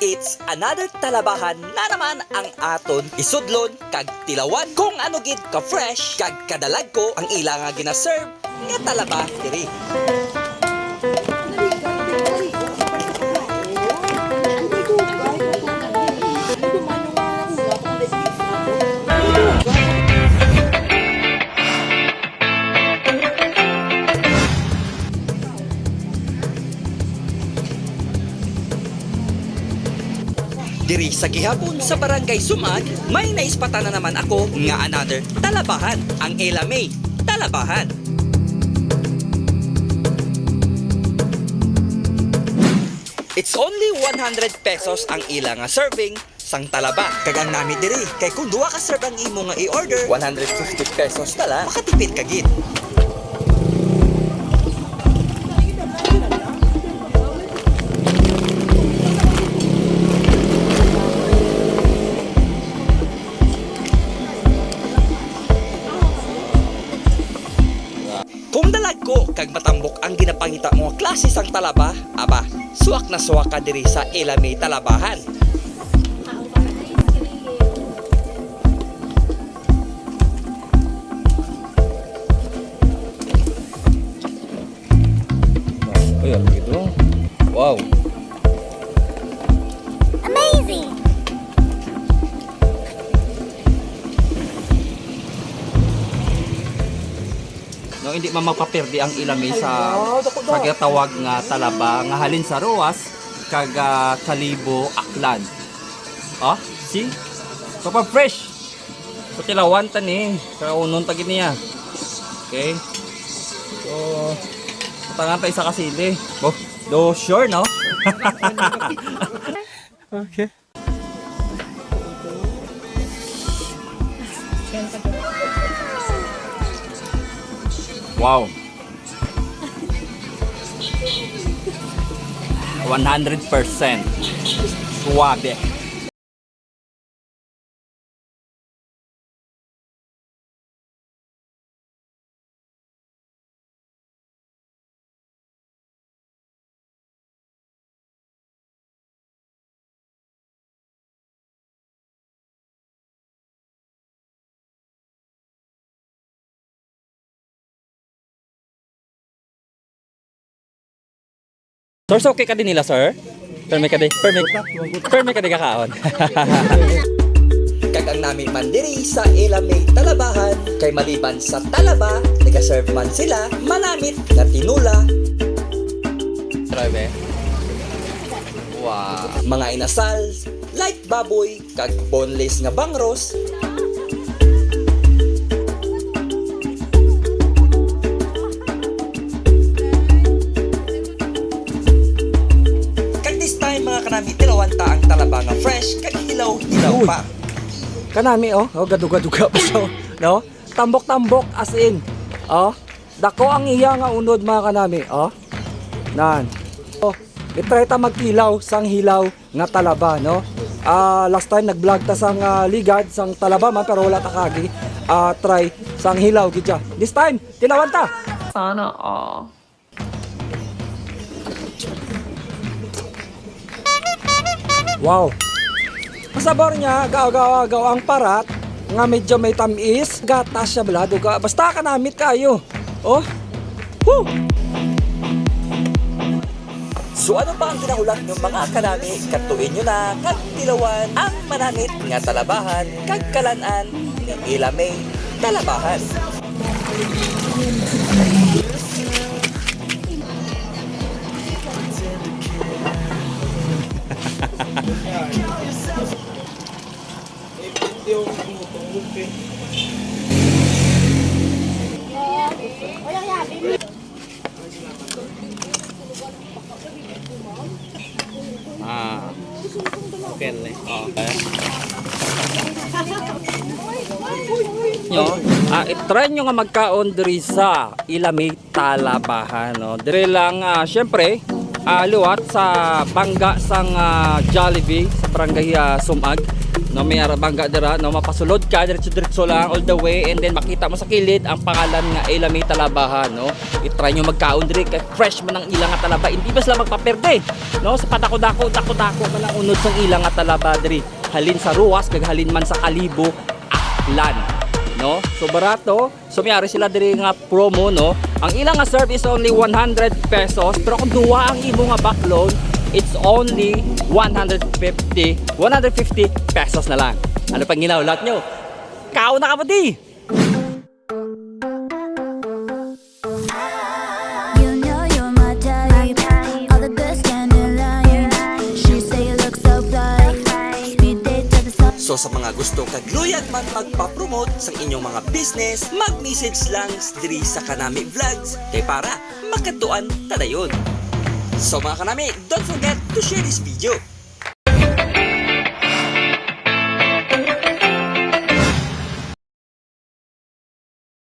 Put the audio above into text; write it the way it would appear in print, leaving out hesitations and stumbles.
It's another talabahan na naman ang aton isudlon kag tilawan kung ano gid ka fresh kag kadalag ko ang ila nga gina-serve nga talaba diri. Diri sa gihapon sa Barangay Sumag, may naispatan na naman ako nga another talabahan, ang Ela May Talabahan. It's only 100 pesos ang ila nga serving sang talaba. Kagang nami diri, kay kung duwa ka serve ang imo nga i-order, 150 pesos tala, makatipid ka gid. Kung dalag ko kag matambok ang ginapangita mo klase sang talaba, aba, suwak na suwak ka diri sa Ela May Talabahan. Ay, gitu. Wow. Amazing! No, hindi man magpapirdi ang ilami sa pagkatawag nga talaba nga halin sa ruwas kag Kalibo Aklan. Ah, see? Super fresh. So tilawan ta ni, kaunon ta gid niya. Okay. So patangan ta isa ka sili. Oh, do sure no? Okay. Wow. 100% suabe. Sir, okay ka din nila, sir? Perme ka di kakaon. Kag ang nami man diri sa Ela May Talabahan, kay maliban sa talaba, nagaserve man sila manamit na tinula, Grabe. Wow. mga inasal, light baboy, kag boneless nga bangros. Kag this time mga kanami tilawan ta ang talaba nga fresh kag hilaw-hilaw Uy. pa. Kanami gaduga-duga pa so, no? Tambok-tambok as in. Dako ang iya nga unod mga kanami, Nan. Itry ta magkilaw sang hilaw nga talaba, no? Last time nag-vlog ta sang ligad sang talaba man pero wala ta kagi. Try sang hilaw gid siya. This time, tilawan ta. Sana all. Wow. Ang sabor niya, gaw ang parat, nga medyo may tamis, gatas siya balado ka. Basta kanamit kayo. Oh. Woo! So ano pa ang kinahulat ng mga kanami? Katuin nyo na kag tilawan ang manamit nga talabahan kag kalanan ng Ela May Talabahan. Okay na. Nyo, i-try nyo nga magkaon diri sa Ela May Talabahan, no? Diri lang, syempre, luwat sa bangga sang Jollibee sa barangay Sumag. No, may bangga dira, no, mapasulod ka diretso lang all the way, and then makita mo sa kilid ang pangalan nga Ilami Talabahan, no. I-try nyo magkaon diri kay fresh man ang ilang nga talaba, hindi ba sila magpaperde, no, sa padako-dako man ang unod sang ilang nga talaba diri. Halin sa Ruwas kag halin man sa Kalibo, Aklan, no. So barato, so mayari sila diri nga promo, no. Ang ilang nga serve is only 100 pesos, pero kung duwa ang imo nga backload, it's only 150 pesos na lang. Ano pang ginaulat nyo? Kao na kapati! You know you're my type. All the girls stand in line. She say you look so fly. Speed date to the sun. So sa mga gusto kagluyan man magpa-promote sa inyong mga business, mag-message lang diri sa Kanami Vlogs kay para makatuan tadayon. So mga Kanami, don't forget to share this video.